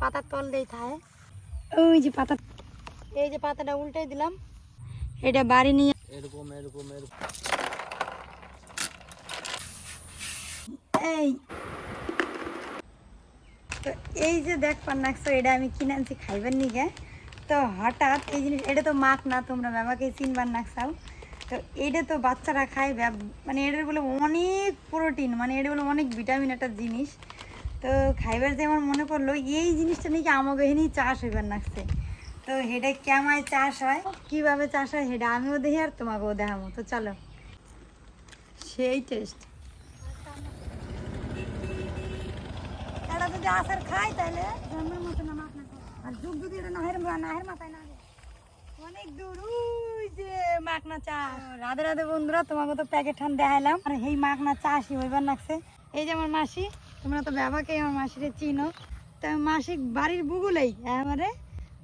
পাতার তল দেই থাকে। ওই যে পাতা, এই যে পাতাটা উল্টে দিলাম, এটা বাড়ি নিয়ে এরকম এরকম এরকম এই তো এই যে দেখ পান্নাকশো, এটা আমি কিনে আনছি খাইবার নিগে। তো হঠাৎ এই জিনিস, এটা তো মাখ না, তোমরা বাবাকে চিনবার নাকছাও। তো এটা তো বাচ্চারা খায়, মানে এটার বলে অনেক প্রোটিন, মানে এটা বলে অনেক ভিটামিন একটা জিনিস। তো খাইবার যে আমার মনে পড়লো এই জিনিসটা নাকি আমাকে এখানেই চাষ হইবার নাকছে। তো হেডে কেমায় চাষ হয়, কিভাবে চাষ হয় হেডা আমিও দেখি আর তোমাকেও দেখাবো। তো চলো, সেই টেস্ট। এটা যদি আসার খাই তাহলে জন্মের মতো না মাছ না খাই। আর যুগ যদি এটা নাহের মাথায় না যায়, অনেক দূর ওই যে মাখনা চাষ। রাধে রাধে বন্ধুরা, তোমাকে তো প্যাকেট ঠান দেখাইলাম। আর এই মাখনা চাষই হইবার লাগছে। এই যে আমার মাসি, তোমরা তো বাবাকে আমার মাসিরে চিনো। তো মাসি বাড়ির বুগুলেই আমারে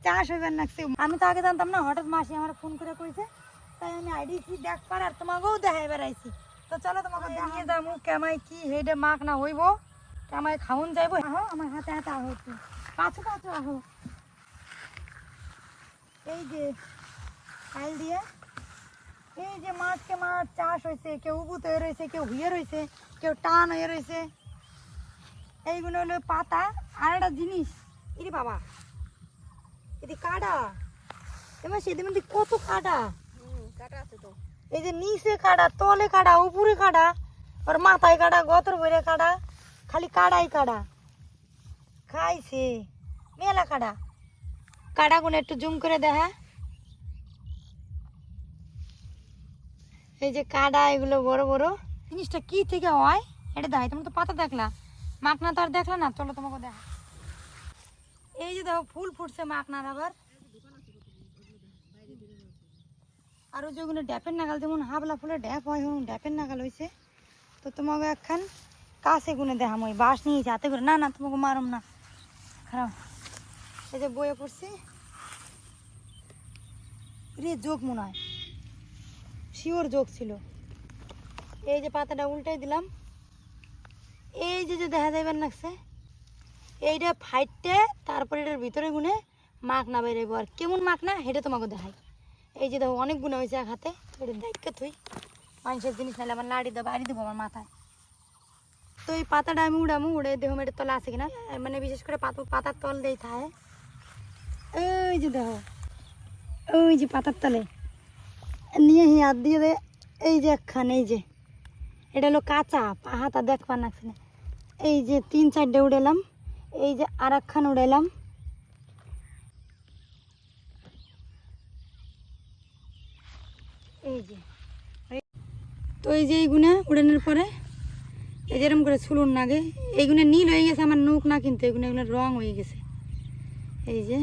চাষ হইবার লাগছে। আমি তো আগে জানতাম না, হঠাৎ মাসি আমার ফোন করে কইছে, তাই আমি আইডিছি দেখবার আর তোমাকেও দেখাইবার আইছি। তো চলো তোমাকে নিয়ে যাবো কেমাই কি হেডে মাখনা হইব, কেমাই খাউন যাইবো। আহো আমার হাতে হাতে আহো, একটু কাছু কাছু আহো। এই যে আইল দিয়ে এই যে মাছকে মাছ চাষ হয়েছে, কেউ উবুত হয়ে রয়েছে, কেউ হুয়ে রয়েছে, কেউ টান হয়ে রয়েছে। এইগুলো হলো পাতা। আর একটা জিনিস, ইরে বাবা, এদি কাটা, এবার সেদিন মধ্যে কত কাটা কাটা আছে। তো এই যে নিচে কাটা, তলে কাটা, উপরে কাটা, আর মাথায় কাটা, গতর ভরে কাটা, খালি কাটাই কাটা খাইছে মেলা কাটা। কাটাগুলো একটু জুম করে দেখা, এই যে কাটা, এগুলো বড় বড়। জিনিসটা কি থেকে হয় এটা দেখাই। তোমরা তো পাতা দেখলা, মাখনা তো আর দেখলা না। চলো তোমাকে দেখা। এই যে দেখো ফুল ফুটছে মাখনার, আবার আর যেগুলো ড্যাপের নাগাল, যেমন হাবলা ফুলের ড্যাপ হয়, ড্যাপের নাগাল হয়েছে। তো তোমাকে একখান কাছে গুনে দেখাম, ওই বাঁশ নিয়ে যাতে করে। না না, তোমাকে মারম না, খারাপ। এই যে বয়ে পড়ছি রে, যোগ মনে হয়, শিওর যোগ ছিল। এই যে পাতাটা উল্টাই দিলাম, এই যে যে দেখা যাইবার লাগছে, এইটা ফাইটতে তারপরে এটার ভিতরে গুনে মাখনা বেরোব। আর কেমন মাখনা হেঁটে তোমাকে দেখাই। এই যে দেখো অনেক গুণা হয়েছে এক হাতে, এটা দেখতে তুই মানুষের জিনিস নাহলে আমার লাড়ি দেবো, বাড়ি দেবো আমার মাথায়। তো এই পাতাটা আমি উড়ামু, উড়ে দেখো মেয়ের তলা আছে কিনা, মানে বিশেষ করে পাতার তল দেই থাকে। ওই যে দেখো, ওই যে পাতার তলে নিয়ে হাত দিয়ে দে। এই যে একখান, এই যে এটা হলো কাঁচা হাতা, দেখবার নাকছে না। এই যে 3-4টে উড়েলাম, এই যে আর একখান উড়াইলাম। এই যে তো এই যে এইগুনা উড়ানোর পরে এই যেরকম করে ছুলুন নাগে, এইগুলো নীল হয়ে গেছে আমার নৌক না, কিন্তু এগুলো এগুলো রং হয়ে গেছে। এই যে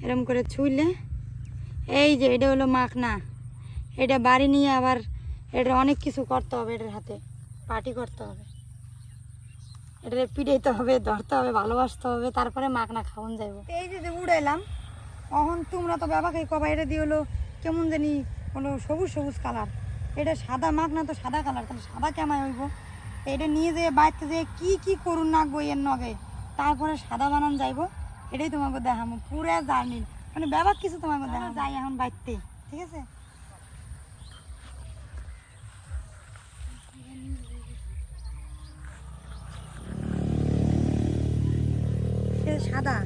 এরকম করে ছুইলে, এই যে এটা হলো মাখনা। এটা বাড়ি নিয়ে আবার এটা অনেক কিছু করতে হবে, এটার হাতে পার্টি করতে হবে, এটা পিটাইতে হবে, ধরতে হবে, ভালোবাসতে হবে, তারপরে মাখনা খাওয়ান যাইব। এই যে উড়াইলাম, এখন তোমরা তো বাবাকে কবা এটা দিয়ে হলো কেমন জানি হলো সবুজ সবুজ কালার। এটা সাদা মাখনা, তো সাদা কালার, তাহলে সাদা কেমাই হইব। এটা নিয়ে যেয়ে বাড়িতে যেয়ে কি কি করুন নাকবো এর নগে, তারপরে সাদা বানান যাইব। এটাই তোমাকে দেখাবো পুরা জার্নি, মানে ব্যাপার কিছু তোমাকে দেখা যাই এখন বাড়িতে। ঠিক আছে, সাদা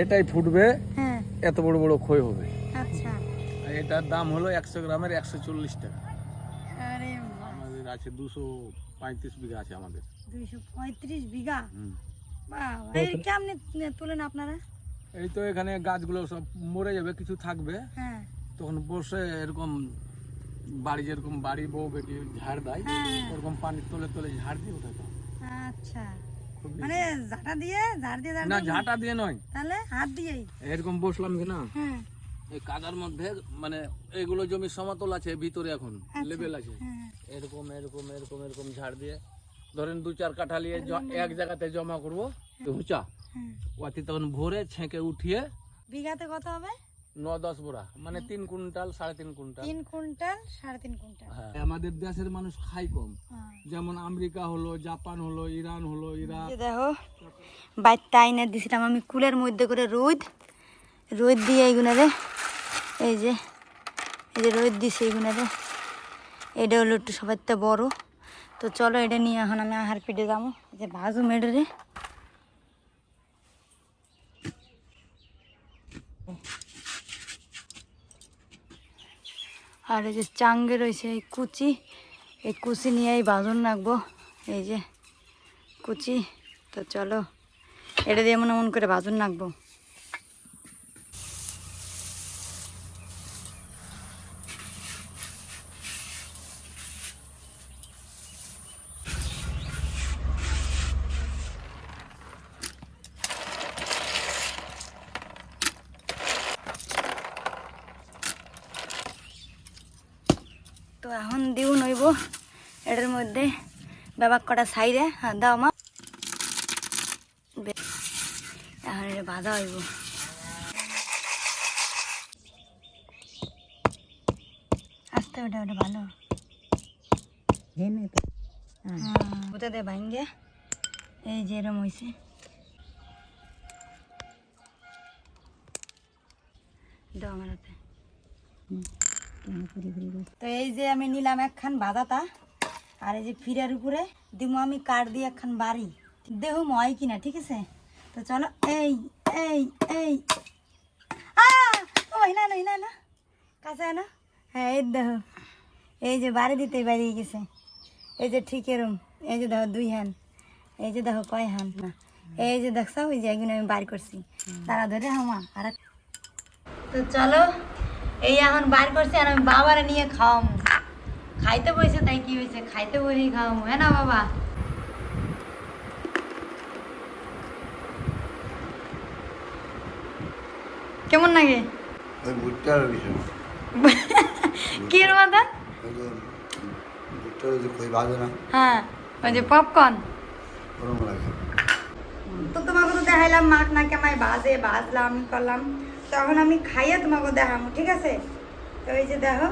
এটাই ফুটবে। হ্যাঁ, এত বড় বড় খই হবে। আচ্ছা। আর এটার দাম হলো 100 গ্রামের 140 টাকা। আরে আমাদের আছে 235 বিঘা আছে আমাদের। 235 বিঘা, হুম। বাবা, এই কেমনে তুলেন আপনারা? এই তো এখানে গাছগুলো সব মরে যাবে, কিছু থাকবে, হ্যাঁ তখন বসে এরকম বাড়ি, যেরকম বাড়ি বউ বেটি ঝাড় দেয়, হ্যাঁ, ওরকম পানির তলে তলে ঝাড় দিয়ে ওঠাতে হবে। আচ্ছা, খুব মানে ঝাঁটা দিয়ে ঝাড় দিয়ে না, ঝাঁটা দিয়ে নয়, তাহলে হাত দিয়েই এরকম বসলাম কি না, হ্যাঁ এই কাদার মধ্যে, মানে এগুলো জমি সমতল আছে, ভিতরে এখন লেভেল আছে, হ্যাঁ এরকম এরকম এরকম এরকম ঝাড় দিয়ে ধরেন 2-4 কাঠা নিয়ে এক জায়গাতে জমা করবো উঁচা, হ্যাঁ। ওয়াতি তখন ভোরে ছেঁকে উঠিয়ে বিঘাতে কত হবে? 9-10 বোরা, মানে 3 কুইন্টাল 3.5 কুইন্টাল। 3 quintal 3.5 quintal. হ্যাঁ, আমাদের দেশের মানুষ খায় কম, হ্যাঁ। যেমন আমেরিকা হলো, জাপান হলো, ইরান হলো, ইরাক। এই দেখো বাইরটা আইনে দিছিলাম আমি কুলের মধ্যে করে রোদ দিয়ে এইগুনারে এই যে রোদ দিছি এইগুনারে। এটা হলো একটু সবার থেকে বড়। তো চলো এটা নিয়ে এখন আমি আহার পিঠে যাবো, যে ভাজু মেডে রে। আর এই যে চাঙ্গে রয়েছে এই কুচি নিয়ে এই বাজন রাখবো, এই যে কুচি। তো চলো এটা দিয়ে এমন করে বাজন রাখবো। তো এখন দিও নইব এটার মধ্যে ব্যাপার কটা সাইডে। হ্যাঁ দাও মা, এখন এটা বাঁধা হইব। আস্তে ওটা ভালো ওটা দে ভাঙ্গে। এই যে এরম হয়েছে। দাও আমার হাতে। তো এই যে আমি নিলাম একখান বাদাতা, আর এই যে ফিরার উপরে দিব আমি কাঠ দিয়ে একখান বাড়ি, দেহ হয় কিনা, ঠিক আছে? তো চলো এই এই এই না না না না কাছে না। হ্যাঁ এই দেখো, এই যে বাড়ি দিতে বেরিয়ে গেছে। এই যে ঠিক এরম, এই যে দেখো 2 হ্যান, এই যে দেখো কয় হান না, এই যে দেখছো ওই যে এগুলো আমি বার করছি তারা ধরে হামা। আর তো চলো এই এখন বার করছি, আর আমি বাবারে নিয়ে খাওয়াম। খাইতে বসে তাই কি হয়েছে, খাইতে বসেই খাওয়াম, হ্যাঁ না বাবা? কেমন লাগে? কি মাথা? হ্যাঁ ওই যে পপকর্ন। তো তোমাকে তো দেখাইলাম মাখ না কেমাই ভাজলাম আমি করলাম, তখন আমি খাইয়ে তোমাকে দেখাবো, ঠিক আছে? তো এই যে দেখো,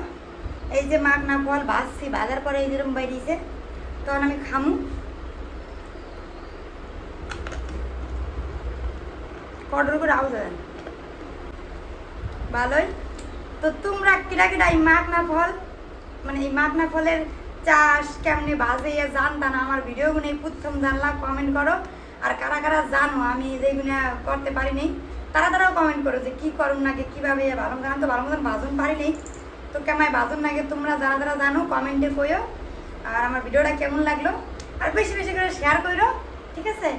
এই যে মাখ না ফল ভাজছি, ভাজার পরে এই যেরকম বেরিয়েছে, তখন আমি খামু। কটর করে আওয়াজ দেন ভালোই। তো তোমরা কিরা এই মাখনা ফল, মানে এই মাখনা ফলের চাষ কেমনে বাজে জানতা না, আমার ভিডিওগুলো প্রথম জানলা, কমেন্ট করো। আর কারা কারা জানো আমি যেগুলো করতে পারিনি তারাও কমেন্ট করো যে কি করুন নাকি, কীভাবে ভালো গান তো ভালো মতন বাজন পারিনি। তো কেমায় বাজন নাকি তোমরা যারা জানো কমেন্টে কইও। আর আমার ভিডিওটা কেমন লাগলো, আর বেশি বেশি করে শেয়ার করো, ঠিক আছে?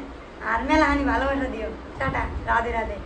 আর মেলাহানি ভালোবাসা দিও। টাটা, রাধে রাধে।